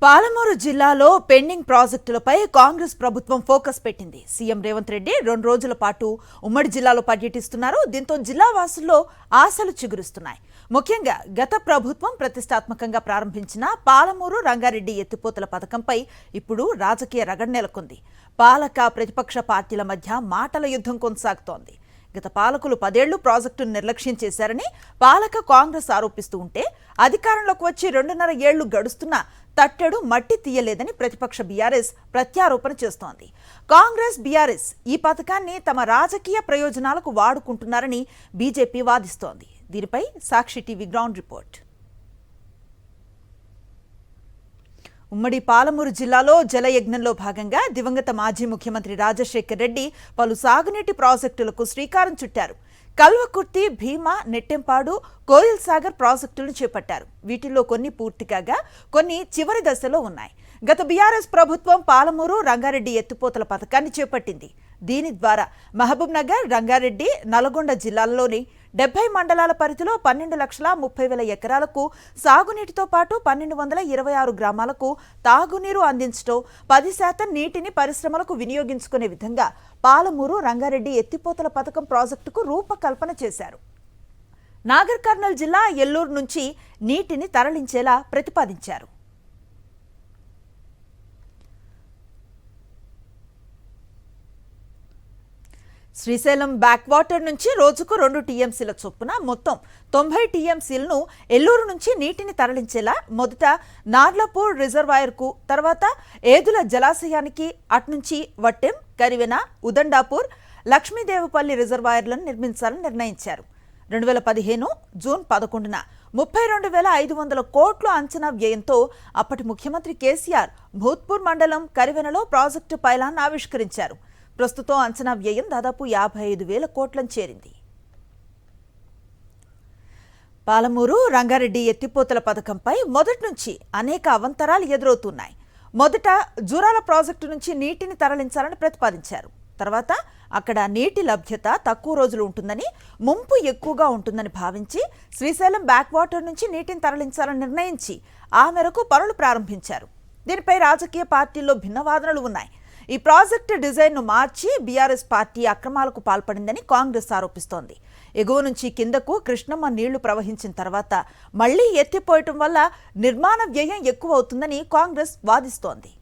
పాలమూరు జిల్లాలో పెండింగ్ ప్రాజెక్టులపై కాంగ్రెస్ ప్రభుత్వం ఫోకస్ పెట్టింది. సీఎం రేవంత్ రెడ్డి 2 రోజుల పాటు ఉమ్మడి జిల్లాలో పర్యటిస్తున్నారు. దీంతో జిల్లా వాసుల్లో ఆశలు చిగురుస్తున్నాయి. ముఖ్యంగా గత ప్రభుత్వం ప్రతిష్టాత్మకంగా ప్రారంభించిన పాలమూరు రంగారెడ్డి ఎత్తిపోతల పథకంపై ఇప్పుడు రాజకీయ రగడ నెలకొంది. పాలక ప్రతిపక్ష పార్టీల మధ్య మాటల యుద్ధం కొనసాగుతోంది. గత పాలకులు 10 ఏళ్లు ప్రాజెక్టును నిర్లక్ష్యం చేశారని పాలక కాంగ్రెస్ ఆరోపిస్తూ ఉంటే, అధికారంలోకి వచ్చి 2.5 ఏళ్లు గడుస్తున్నా తట్టెడు మట్టి తీయలేదని ప్రతిపక్ష బీఆర్ఎస్ ప్రత్యారోపణ చేస్తోంది. కాంగ్రెస్ బీఆర్ఎస్ ఈ పథకాన్ని తమ రాజకీయ ప్రయోజనాలకు వాడుకుంటున్నారని బీజేపీ వాదిస్తోంది. దీనిపై సాక్షి టీవీ గ్రౌండ్ రిపోర్ట్. ఉమ్మడి పాలమూరు జిల్లాలో జలయజ్ఞంలో భాగంగా దివంగత మాజీ ముఖ్యమంత్రి రాజశేఖర్ రెడ్డి పలు సాగునీటి ప్రాజెక్టులకు శ్రీకారం చుట్టారు. కల్వకుర్తి, భీమా, నెట్టెంపాడు, కోయిల్ సాగర్ ప్రాజెక్టులను చేపట్టారు. వీటిల్లో కొన్ని పూర్తి కాగా కొన్ని చివరి దశలో ఉన్నాయి. గత బీఆర్ఎస్ ప్రభుత్వం పాలమూరు రంగారెడ్డి ఎత్తిపోతల పథకాన్ని చేపట్టింది. దీని ద్వారా మహబూబ్ నగర్, రంగారెడ్డి, నల్గొండ జిల్లాల్లోని 70 మండలాల పరిధిలో 12,30,000 ఎకరాలకు సాగునీటితో పాటు 1,226 గ్రామాలకు తాగునీరు అందించడం, 10% నీటిని పరిశ్రమలకు వినియోగించుకునే విధంగా పాలమూరు రంగారెడ్డి ఎత్తిపోతల పథకం ప్రాజెక్టుకు రూపకల్పన చేశారు. నాగర్ కర్నూల్ జిల్లా ఎల్లూరు నుంచి నీటిని తరలించేలా ప్రతిపాదించారు. శ్రీశైలం బ్యాక్ వాటర్ నుంచి రోజుకు 2 టీఎంసీల చొప్పున మొత్తం 90 టీఎంసీలను ఎల్లూరు నుంచి నీటిని తరలించేలా మొదట నార్లపూర్ రిజర్వాయర్కు, తర్వాత ఏదుల జలాశయానికి, అట్నుంచి వట్టెం, కరివెన, ఉదండాపూర్, లక్ష్మీదేవపల్లి రిజర్వాయర్లను నిర్మించాలని నిర్ణయించారు. 2015 జూన్ 11న 32,500 కోట్ల అంచనా వ్యయంతో అప్పటి ముఖ్యమంత్రి కేసీఆర్ భూత్పూర్ మండలం కరివెనలో ప్రాజెక్టు పైలాన్ ఆవిష్కరించారు. ప్రస్తుతం అంచనా వ్యయం దాదాపు 55,000 కోట్లను చేరింది. పాలమూరు రంగారెడ్డి ఎత్తిపోతల పథకంపై మొదటి నుంచి అనేక అవంతరాలు ఎదురవుతున్నాయి. మొదట జూరాల ప్రాజెక్టు నుంచి నీటిని తరలించాలని ప్రతిపాదించారు. తర్వాత అక్కడ నీటి లభ్యత తక్కువ రోజులు ఉంటుందని, ముంపు ఎక్కువగా ఉంటుందని భావించి శ్రీశైలం బ్యాక్ వాటర్ నుంచి నీటిని తరలించాలని నిర్ణయించి ఆ మేరకు పనులు ప్రారంభించారు. దీనిపై రాజకీయ పార్టీల్లో భిన్న వాదనలు ఉన్నాయి. ఈ ప్రాజెక్టు డిజైన్ను మార్చి బీఆర్ఎస్ పార్టీ అక్రమాలకు పాల్పడిందని కాంగ్రెస్ ఆరోపిస్తోంది. ఎగువ నుంచి కిందకు కృష్ణమ్మ నీళ్లు ప్రవహించిన తర్వాత మళ్లీ ఎత్తిపోయటం వల్ల నిర్మాణ వ్యయం ఎక్కువ అవుతుందని కాంగ్రెస్ వాదిస్తోంది.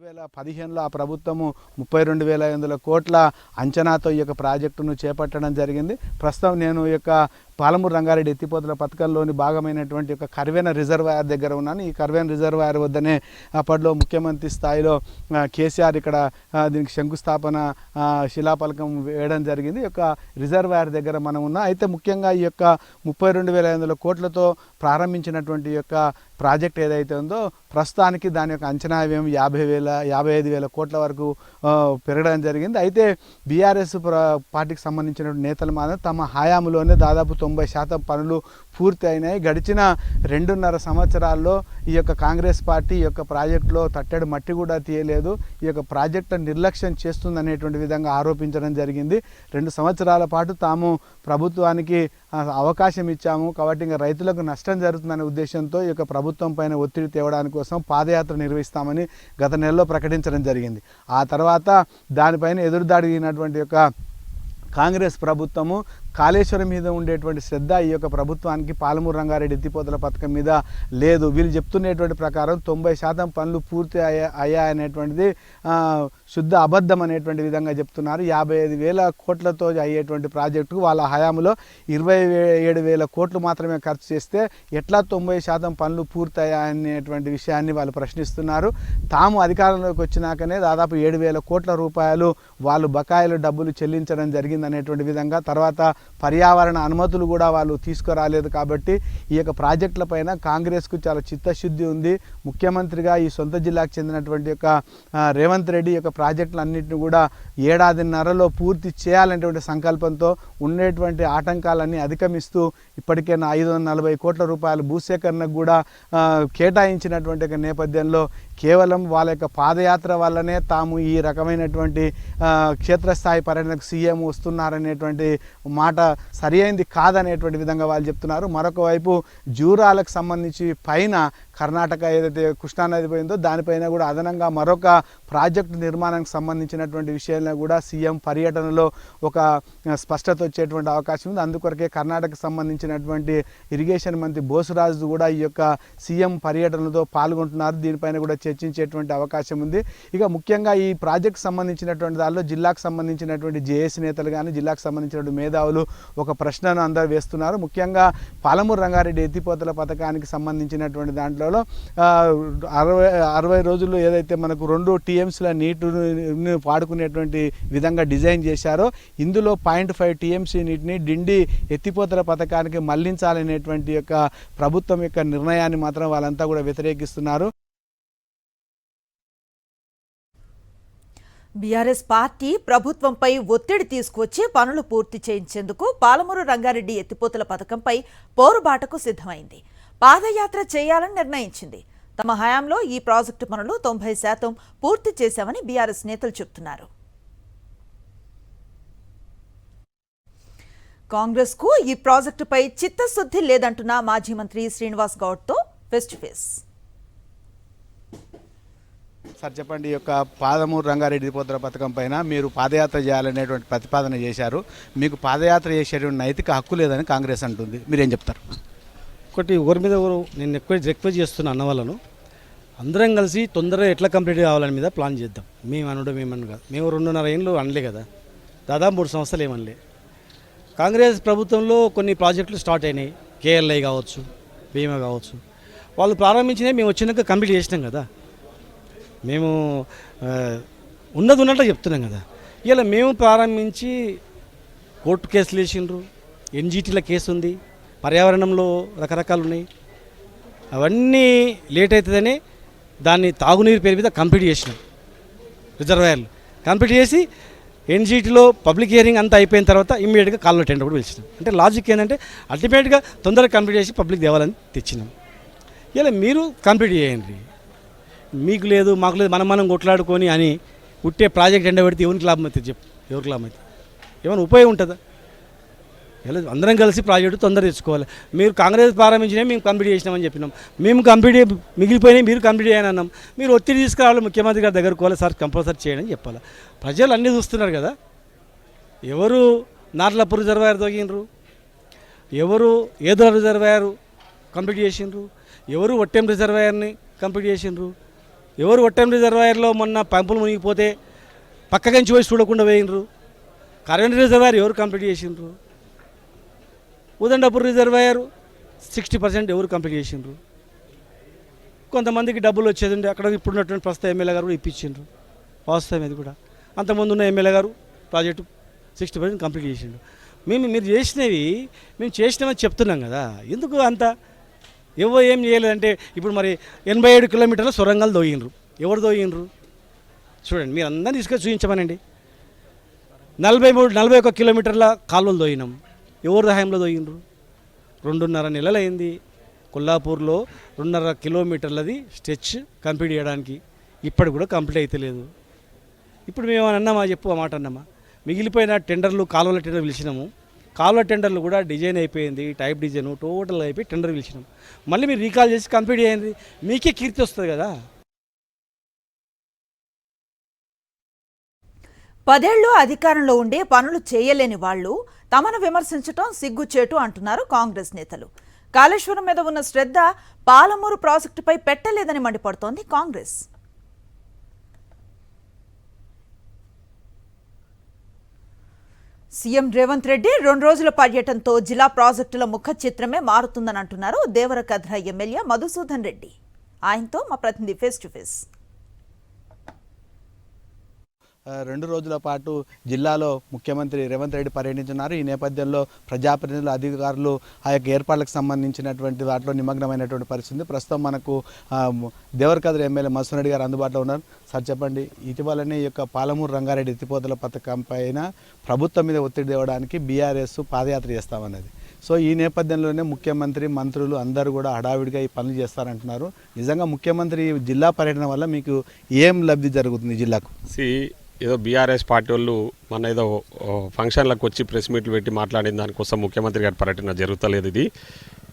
2015లో ఆ ప్రభుత్వము 32,500 కోట్ల అంచనాతో ఈ యొక్క ప్రాజెక్టును చేపట్టడం జరిగింది. ప్రస్తుతం నేను ఈ యొక్క పాలమూరు రంగారెడ్డి ఎత్తిపోతల పథకంలోని భాగమైనటువంటి యొక్క కర్వెన రిజర్వాయర్ దగ్గర ఉన్నాను. ఈ కర్వెన రిజర్వాయర్ వద్దనే అప్పట్లో ముఖ్యమంత్రి స్థాయిలో కేసీఆర్ ఇక్కడ దీనికి శంకుస్థాపన శిలాఫలకం వేయడం జరిగింది. ఈ యొక్క రిజర్వాయర్ దగ్గర మనం ఉన్నాం. అయితే ముఖ్యంగా ఈ యొక్క 32,500 కోట్లతో ప్రారంభించినటువంటి యొక్క ప్రాజెక్ట్ ఏదైతే ఉందో ప్రస్తుతానికి దాని యొక్క అంచనా వ్యయం 55,000 కోట్ల వరకు పెరగడం జరిగింది. అయితే బీఆర్ఎస్ పార్టీకి సంబంధించిన నేతలు మాత్రం తమ హయాంలోనే దాదాపు 90% పనులు పూర్తి అయినాయి. గడిచిన 2.5 సంవత్సరాల్లో ఈ యొక్క కాంగ్రెస్ పార్టీ ఈ యొక్క ప్రాజెక్టులో తట్టెడు మట్టి కూడా తీయలేదు. ఈ యొక్క ప్రాజెక్టును నిర్లక్ష్యం చేస్తుందనేటువంటి విధంగా ఆరోపించడం జరిగింది. 2 సంవత్సరాల పాటు తాము ప్రభుత్వానికి అవకాశం ఇచ్చాము కాబట్టి ఇంకా రైతులకు నష్టం జరుగుతుందనే ఉద్దేశంతో ఈ యొక్క ప్రభుత్వం పైన ఒత్తిడి తేవడానికి కోసం పాదయాత్ర నిర్వహిస్తామని గత నెలలో ప్రకటించడం జరిగింది. ఆ తర్వాత దానిపైన ఎదురుదాడినటువంటి యొక్క కాంగ్రెస్ ప్రభుత్వము కాళేశ్వరం మీద ఉండేటువంటి శ్రద్ధ ఈ యొక్క ప్రభుత్వానికి పాలమూరు రంగారెడ్డి ఎత్తిపోతల పథకం మీద లేదు. వీళ్ళు చెప్తున్నటువంటి ప్రకారం 90% పనులు పూర్తి అయ్యాయనేటువంటిది శుద్ధ అబద్ధం అనేటువంటి విధంగా చెప్తున్నారు. 55,000 కోట్లతో అయ్యేటువంటి ప్రాజెక్టుకు వాళ్ళ హయాంలో 27,000 కోట్లు మాత్రమే ఖర్చు చేస్తే ఎట్లా 90% పనులు పూర్తయ్యాయనేటువంటి విషయాన్ని వాళ్ళు ప్రశ్నిస్తున్నారు. తాము అధికారంలోకి వచ్చినాకనే దాదాపు 7,000 కోట్ల రూపాయలు వాళ్ళు బకాయిలు డబ్బులు చెల్లించడం జరిగిందనేటువంటి విధంగా, తర్వాత పర్యావరణ అనుమతులు కూడా వాళ్ళు తీసుకురాలేదు. కాబట్టి ఈ యొక్క ప్రాజెక్టుల పైన కాంగ్రెస్కు చాలా చిత్తశుద్ధి ఉంది. ముఖ్యమంత్రిగా ఈ సొంత జిల్లాకు చెందినటువంటి యొక్క రేవంత్ రెడ్డి యొక్క ప్రాజెక్టులన్నింటినీ కూడా 1.5 పూర్తి చేయాలనేటువంటి సంకల్పంతో ఉండేటువంటి ఆటంకాలన్నీ అధిగమిస్తూ ఇప్పటికే 540 కోట్ల రూపాయలు భూసేకరణకు కూడా కేటాయించినటువంటి నేపథ్యంలో కేవలం వాళ్ళ యొక్క పాదయాత్ర వల్లనే తాము ఈ రకమైనటువంటి క్షేత్రస్థాయి పర్యటనకు సీఎం వస్తున్నారనేటువంటి మాట సరి అయింది కాదనేటువంటి విధంగా వాళ్ళు చెప్తున్నారు. మరొక వైపు జూరాలకు సంబంధించి పైన కర్ణాటక ఏదైతే కృష్ణానది పోయిందో దానిపైన కూడా అదనంగా మరొక ప్రాజెక్టు నిర్మాణానికి సంబంధించినటువంటి విషయంలో కూడా సీఎం పర్యటనలో ఒక స్పష్టత వచ్చేటువంటి అవకాశం ఉంది. అందుకొరకే కర్ణాటకకు సంబంధించినటువంటి ఇరిగేషన్ మంత్రి బోసురాజు కూడా ఈ యొక్క సీఎం పర్యటనలో పాల్గొంటున్నారు. దీనిపైన కూడా చర్చించేటువంటి అవకాశం ఉంది. ఇక ముఖ్యంగా ఈ ప్రాజెక్టు సంబంధించినటువంటి దానిలో జిల్లాకు సంబంధించినటువంటి జేఏసీ నేతలు కానీ జిల్లాకు సంబంధించినటువంటి మేధావులు ఒక ప్రశ్నను అందరూ వేస్తున్నారు. ముఖ్యంగా పాలమూరు రంగారెడ్డి ఎత్తిపోతల పథకానికి సంబంధించినటువంటి దాంట్లో 60 రోజుల్లో ఏదైతే మనకు 2 టీఎంసీల నీటిని వాడుకునేటువంటి విధంగా డిజైన్ చేశారో ఇందులో 0.5 టీఎంసీ నీటిని డిండి ఎత్తిపోతల పథకానికి మళ్లించాలనేటువంటి యొక్క ప్రభుత్వం యొక్క నిర్ణయాన్ని మాత్రం వాళ్ళంతా కూడా వ్యతిరేకిస్తున్నారు. బీఆర్ఎస్ పార్టీ ప్రభుత్వంపై ఒత్తిడి తీసుకువచ్చి పనులు పూర్తి చేయించేందుకు పాలమూరు రంగారెడ్డి ఎత్తిపోతల పథకంపై పోరుబాటకు సిద్ధమైంది. పాదయాత్ర చేయాలని నిర్ణయించింది. తమ హయాంలో ఈ ప్రాజెక్టు పనులు 90% పూర్తి చేశామని బీఆర్ఎస్ నేతలు చెబుతున్నారు. కాంగ్రెస్ కు ఈ ప్రాజెక్టుపై చిత్తశుద్ధి లేదంటున్న మాజీ మంత్రి శ్రీనివాస్ గౌడ్తో ఫేస్ టు ఫేస్. సార్ చెప్పండి, ఈ యొక్క పాలమూరు రంగారెడ్డి ఎత్తిపోతల పథకం పైన మీరు పాదయాత్ర చేయాలనేటువంటి ప్రతిపాదన చేశారు. మీకు పాదయాత్ర చేసేటువంటి నైతిక హక్కు లేదని కాంగ్రెస్ అంటుంది. మీరేం చెప్తారు? ఒకటి ఒకరి మీద ఒకరు నేను ఎక్కువ రిక్వెస్ట్ చేస్తున్నా అన్న వాళ్ళను, అందరం కలిసి తొందరగా ఎట్లా కంప్లీట్ కావాలని మీద ప్లాన్ చేద్దాం. మేము మేమను కాదు, మేము 2.5 ఏళ్ళు అనలే కదా, దాదాపు 3 సంవత్సరాలు ఏమనలే. కాంగ్రెస్ ప్రభుత్వంలో కొన్ని ప్రాజెక్టులు స్టార్ట్ అయినాయి, కేఎల్ఐ కావచ్చు, భీమా కావచ్చు. వాళ్ళు ప్రారంభించినవి మేము వచ్చినాక కంప్లీట్ చేసినాం కదా. మేము ఉన్నట్టు చెప్తున్నాం కదా. ఇలా మేము ప్రారంభించి కోర్టు కేసులు వేసిండ్రు, ఎన్జీటీల కేసు ఉంది, పర్యావరణంలో రకరకాలు ఉన్నాయి. అవన్నీ లేట్ అవుతుందని దాన్ని తాగునీరు పేరు మీద కంప్లీట్ చేసినాం. రిజర్వాయర్లు కంప్లీట్ చేసి ఎన్జీటీలో పబ్లిక్ హియరింగ్ అంతా అయిపోయిన తర్వాత ఇమ్మీడియట్గా కాలువ టెండర్ కూడా పిలిచినాం. అంటే లాజిక్ ఏంటంటే అల్టిమేట్గా తొందరగా కంప్లీట్ చేసి పబ్లిక్ దేవాలని తెచ్చినాం. ఇలా మీరు కంప్లీట్ చేయండి, మీకు లేదు మాకు లేదు మనం కొట్లాడుకొని అని ఉట్టే ప్రాజెక్ట్ ఎండ పెడితే ఎవరికి లాభం అవుతుంది చెప్పు? ఎవరికి లాభం అవుతుంది? ఏమైనా ఉపయోగం ఉంటుందా? ఇలా అందరం కలిసి ప్రాజెక్టు తొందర తెచ్చుకోవాలి. మీరు కాంగ్రెస్ ప్రారంభించినవి మేము కంప్లీట్ చేసినామని చెప్పినాం. మేము కంప్లీట్ మిగిలిపోయినాయి మీరు కంప్లీట్ చేయని అన్నాం. మీరు ఒత్తిడి తీసుకురావాలి, ముఖ్యమంత్రి గారి దగ్గరకు పోవాలి, సార్ కంపల్సరీ చేయండి అని చెప్పాలి. ప్రజలు అన్నీ చూస్తున్నారు కదా. ఎవరు నార్లపూర్ రిజర్వాయర్ తోగినరు, ఎవరు ఏదో రిజర్వాయర్ కంప్లీట్ చేసిండ్రు, ఎవరు ఒట్టెం రిజర్వాయర్ని కంప్లీట్ చేసిండ్రు, ఎవరు ఒట్టెం రిజర్వాయర్లో మొన్న పంపులు మునిగిపోతే పక్కకించి పోయి చూడకుండా పోయినరు. కరెంట్ రిజర్వాయర్ ఎవరు కంప్లీట్ చేసిండ్రు, ఉదండపూర్ రిజర్వాయర్ 60% ఎవరు కంప్లీట్ చేసిండ్రు. కొంతమందికి డబ్బులు వచ్చేదండి, అక్కడ ఇప్పుడున్నటువంటి ప్రస్తుత ఎమ్మెల్యే గారు కూడా ఇప్పించిండ్రు. వాస్తవం ఇది కూడా. అంతకుముందు ఉన్న ఎమ్మెల్యే గారు ప్రాజెక్టు 60% కంప్లీట్ చేసిండ్రు. మీరు చేసినవి మేము చేసినామని చెప్తున్నాం కదా, ఎందుకు అంత ఏం చేయలేదంటే ఇప్పుడు మరి 87 కిలోమీటర్ల సొరంగాలు దోయిండ్రు. ఎవరు దోయిండ్రు చూడండి, మీరు అందరినీ తీసుకొని చూపించమనండి. 41 కిలోమీటర్ల కాలువలు దోయినాం. ఎవరు సహాయంలో దోయిండ్రు? 2.5 నెలలు అయింది కొల్లాపూర్లో 2.5 కిలోమీటర్లది స్ట్రెచ్ కంప్లీట్ చేయడానికి. ఇప్పటి కూడా కంప్లీట్ అయితే లేదు. ఇప్పుడు మేము అన్నామా చెప్పు, ఆ మాట అన్నామా? మిగిలిపోయిన టెండర్లు, కాలువల టెండర్ పిలిచినాము. కాలువ టెండర్లు కూడా డిజైన్ అయిపోయింది, టైప్ డిజైన్ టోటల్ అయిపోయి టెండర్ పిలిచినాం. మళ్ళీ మీరు రీకాల్ చేసి కంప్లీట్ చేయండి, మీకే కీర్తి వస్తుంది కదా. 10 ఏళ్లు అధికారంలో ఉండి పనులు చేయలేని వాళ్లు తమను విమర్శించడం సిగ్గుచేటు అంటున్నారు కాంగ్రెస్ నేతలు. కాళేశ్వరం మీద ఉన్న శ్రద్ధ పాలమూరు ప్రాజెక్టుపై పెట్టలేదని మండిపడుతోంది కాంగ్రెస్. సీఎం రేవంత్ రెడ్డి 2 రోజుల పర్యటనతో జిల్లా ప్రాజెక్టుల ముఖ చిత్రమే మారుతుందని అంటున్నారు దేవరకద్ర ఎమ్మెల్యే మధుసూదన్ రెడ్డి. ఆయనతో మా ప్రతినిధి ఫేస్ టు ఫేస్. 2 రోజుల పాటు జిల్లాలో ముఖ్యమంత్రి రేవంత్ రెడ్డి పర్యటించున్నారు. ఈ నేపథ్యంలో ప్రజాప్రతినిధులు, అధికారులు ఆ యొక్క ఏర్పాట్లకు సంబంధించినటువంటి వాటిలో నిమగ్నమైనటువంటి పరిస్థితి. ప్రస్తుతం మనకు దేవరకద్ర ఎమ్మెల్యే మధుసూదన్ రెడ్డి గారు అందుబాటులో ఉన్నారు. సార్ చెప్పండి, ఇటీవలనే ఈ యొక్క పాలమూరు రంగారెడ్డి ఎత్తిపోతల పథకం పైన ప్రభుత్వం మీద ఒత్తిడి తేవడానికి బీఆర్ఎస్ పాదయాత్ర చేస్తామన్నది. సో ఈ నేపథ్యంలోనే ముఖ్యమంత్రి మంత్రులు అందరూ కూడా హడావిడిగా ఈ పనులు చేస్తారంటున్నారు. నిజంగా ముఖ్యమంత్రి జిల్లా పర్యటన వల్ల మీకు ఏం లబ్ధి జరుగుతుంది జిల్లాకు? ఏదో బీఆర్ఎస్ పార్టీ వాళ్ళు మన ఏదో ఫంక్షన్లకు వచ్చి ప్రెస్ మీట్లు పెట్టి మాట్లాడిన దానికోసం ముఖ్యమంత్రి గారి పర్యటన జరుగుతలేదు. ఇది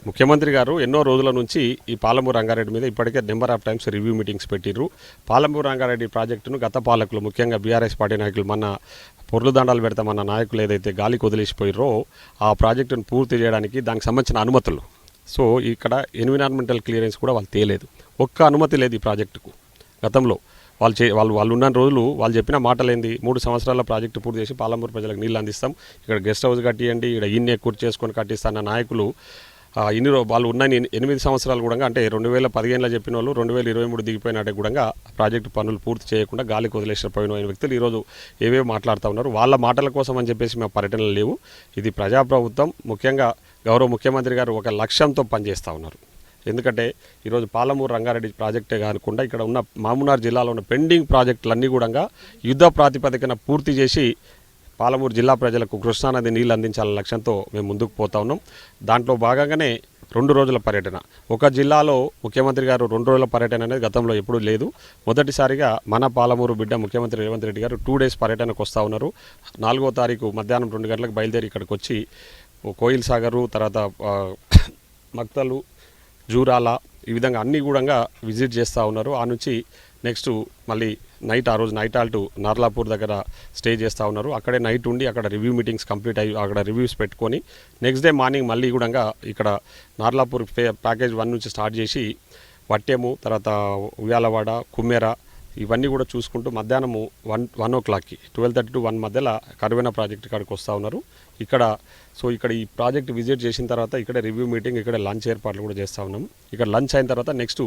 ముఖ్యమంత్రి గారు ఎన్నో రోజుల నుంచి ఈ పాలమూరు రంగారెడ్డి మీద ఇప్పటికే number of times review meetings పెట్టిర్రు. పాలమూరు రంగారెడ్డి ప్రాజెక్టును గత పాలకులు ముఖ్యంగా బీఆర్ఎస్ పార్టీ నాయకులు మన పొర్లు దండాలు పెడతా మన నాయకులు ఏదైతే గాలికి వదిలేసిపోయారో ఆ ప్రాజెక్టును పూర్తి చేయడానికి దానికి సంబంధించిన అనుమతులు, సో ఇక్కడ ఎన్విరాన్మెంటల్ క్లియరెన్స్ కూడా వాళ్ళు తేలేదు. ఒక్క అనుమతి లేదు ఈ ప్రాజెక్టుకు. గతంలో వాళ్ళు ఉన్న రోజులు వాళ్ళు చెప్పిన మాటలేంది, 3 సంవత్సరాల ప్రాజెక్టు పూర్తి చేసి పాలమూరు ప్రజలకు నీళ్ళు అందిస్తాం, ఇక్కడ గెస్ట్ హౌస్ కట్టియండి, ఇక్కడ ఇన్ని కూర్చి చేసుకొని కట్టిస్తాన్న నాయకులు వాళ్ళు ఉన్న 8 సంవత్సరాలు కూడా అంటే 2015లో చెప్పిన వాళ్ళు 2023 దిగిపోయినట్టే కూడా ప్రాజెక్టు పనులు పూర్తి చేయకుండా గాలికి వదిలేసిపోయిన వ్యక్తులు ఈరోజు ఏవేవో మాట్లాడుతూ ఉన్నారు. వాళ్ళ మాటల కోసం అని చెప్పేసి మేము పర్యటనలు లేవు. ఇది ప్రజాప్రభుత్వం. ముఖ్యంగా గౌరవ ముఖ్యమంత్రి గారు ఒక లక్ష్యంతో పనిచేస్తూ ఉన్నారు. ఎందుకంటే ఈరోజు పాలమూరు రంగారెడ్డి ప్రాజెక్టే కాకుండా ఇక్కడ ఉన్న మామునార్ జిల్లాలో ఉన్న పెండింగ్ ప్రాజెక్టులన్నీ కూడా యుద్ధ ప్రాతిపదికన పూర్తి చేసి పాలమూరు జిల్లా ప్రజలకు కృష్ణానది నీళ్ళు అందించాలనే లక్ష్యంతో మేము ముందుకు పోతా ఉన్నాం. దాంట్లో భాగంగానే 2 రోజుల పర్యటన. ఒక జిల్లాలో ముఖ్యమంత్రి గారు 2 రోజుల పర్యటన అనేది గతంలో ఎప్పుడూ లేదు. మొదటిసారిగా మన పాలమూరు బిడ్డ ముఖ్యమంత్రి రేవంత్ రెడ్డి గారు 2 డేస్ పర్యటనకు వస్తూ ఉన్నారు. 4వ తారీఖు మధ్యాహ్నం 2 గంటలకు బయలుదేరి ఇక్కడికి వచ్చి కోయిల్ సాగరు, తర్వాత మక్తలు, జూరాల, ఈ విధంగా అన్నీ కూడా విజిట్ చేస్తూ ఉన్నారు. ఆ నుంచి నెక్స్ట్ మళ్ళీ ఆ రోజు నైట్ ఆల్ట్ నార్లాపూర్ దగ్గర స్టే చేస్తూ ఉన్నారు. అక్కడే నైట్ ఉండి అక్కడ రివ్యూ మీటింగ్స్ కంప్లీట్ అయ్యి అక్కడ రివ్యూస్ పెట్టుకొని నెక్స్ట్ డే మార్నింగ్ మళ్ళీ కూడా ఇక్కడ నార్లాపూర్ ప్యాకేజ్ 1 నుంచి స్టార్ట్ చేసి వట్టెము, తర్వాత ఉయ్యాలవాడ, కుమ్మెర ఇవన్నీ కూడా చూసుకుంటూ మధ్యాహ్నము 1 o'clockకి 12:30 to 1 మధ్యలో కరువెన ప్రాజెక్ట్ కాడికి వస్తూ ఉన్నారు. ఇక్కడ ఈ ప్రాజెక్ట్ విజిట్ చేసిన తర్వాత ఇక్కడ రివ్యూ మీటింగ్, ఇక్కడ లంచ్ ఏర్పాట్లు కూడా చేస్తూ ఉన్నాం. ఇక్కడ లంచ్ అయిన తర్వాత నెక్స్ట్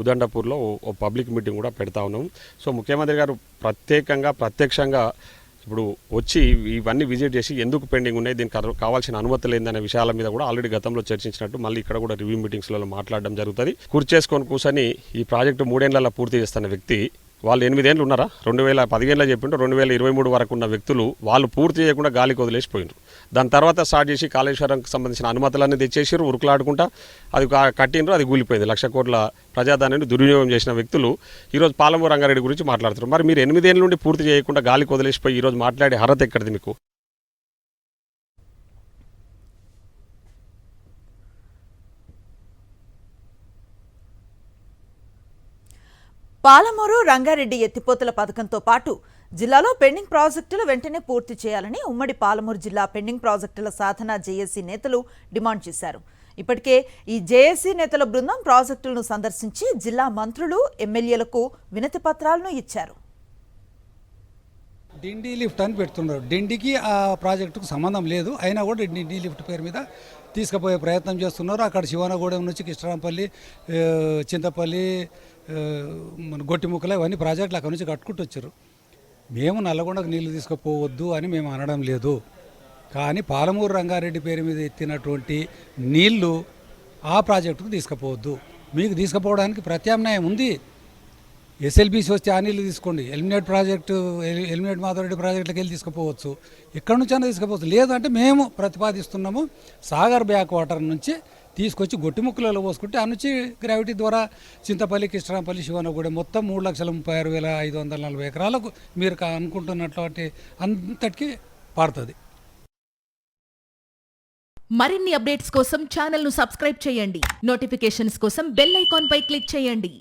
ఉదండపూర్లో ఓ పబ్లిక్ మీటింగ్ కూడా పెడతా ఉన్నాం. సో ముఖ్యమంత్రి గారు ప్రత్యక్షంగా ఇప్పుడు వచ్చి ఇవన్నీ విజిట్ చేసి ఎందుకు పెండింగ్ ఉన్నాయి, దీనికి కావాల్సిన అనుమతులు ఏందనే విషయాల మీద కూడా ఆల్రెడీ గతంలో చర్చించినట్టు మళ్ళీ ఇక్కడ కూడా రివ్యూ మీటింగ్స్లలో మాట్లాడడం జరుగుతుంది. కూర్చొని ఈ ప్రాజెక్టు 3 ఏళ్లలో పూర్తి చేస్తున్న వ్యక్తి వాళ్ళు 8 ఏళ్ళు ఉన్నారా, 2015లో చెప్పిండ్రు 2023 వరకు ఉన్న వ్యక్తులు వాళ్ళు పూర్తి చేయకుండా గాలికి వదిలేసిపోయినారు. దాని తర్వాత స్టార్ట్ చేసి కాళేశ్వరంకి సంబంధించిన అనుమతులన్నీ తెచ్చేసారు, ఉరుకులాడుకుంటా అది కట్టినరు, అది కూలిపోయింది. 1,00,000 కోట్ల ప్రజాదానాన్ని దుర్వినియోగం చేసిన వ్యక్తులు ఈరోజు పాలమూరు రంగారెడ్డి గురించి మాట్లాడుతున్నారు. మరి మీరు 8 ఏళ్ళ నుండి పూర్తి చేయకుండా గాలికి వదిలేసిపోయి ఈరోజు మాట్లాడే అర్హత ఎక్కడిది మీకు? పాలమూరు రంగారెడ్డి ఎత్తిపోతల పథకంతో పాటు జిల్లాలో పెండింగ్ ప్రాజెక్టులు వెంటనే పూర్తి చేయాలని ఉమ్మడి పాలమూరు జిల్లా పెండింగ్ ప్రాజెక్టుల సాధన జేఏసీ నేతలు డిమాండ్ చేశారు. ఇప్పటికే ఈ జేఏసీ నేతల బృందం ప్రాజెక్టులను సందర్శించి జిల్లా మంత్రులు, ఎమ్మెల్యేలకు వినతి పత్రాలను ఇచ్చారు. డిండి లిఫ్ట్ అని పెడుతున్నారు. డిండికి ఆ ప్రాజెక్టుకు సంబంధం లేదు, అయినా కూడా డిండి లిఫ్ట్ పేరు మీద తీసుకుపోయే ప్రయత్నం చేస్తున్నారు. అక్కడ శివనగూడెం నుంచి కృష్ణరాంపల్లి, చింతపల్లి, మన గొట్టిముక్కలు ఇవన్నీ ప్రాజెక్టులు అక్కడ నుంచి కట్టుకుంటూ వచ్చారు. మేము నల్లగొండకు నీళ్లు తీసుకుపోవద్దు అని మేము అనడం లేదు, కానీ పాలమూరు రంగారెడ్డి పేరు మీద ఎత్తినటువంటి నీళ్లు ఆ ప్రాజెక్టుకు తీసుకుపోవద్దు. మీకు తీసుకుపోవడానికి ప్రత్యామ్నాయం ఉంది. ఎస్ఎల్బీసీ వస్తే ఆ నీళ్ళు తీసుకోండి. ఎలిమినేట్ మాధవరెడ్డి ప్రాజెక్టులకు వెళ్ళి తీసుకుపోవచ్చు, ఎక్కడి నుంచైనా తీసుకుపోవచ్చు. లేదంటే మేము ప్రతిపాదిస్తున్నాము సాగర్ బ్యాక్ వాటర్ నుంచి తీసుకొచ్చి గొట్టిముక్కలలో పోసుకుంటే ఆ నుంచి గ్రావిటీ ద్వారా చింతపల్లి, కృష్ణరాంపల్లి, శివనగూడెం మొత్తం 3,36,540 ఎకరాలకు మీరు అనుకుంటున్నటువంటి అంతటికి పారుతుంది. మరిన్ని అప్డేట్స్ కోసం ఛానల్ను సబ్స్క్రైబ్ చేయండి. నోటిఫికేషన్స్ కోసం బెల్ ఐకాన్ పై క్లిక్ చేయండి.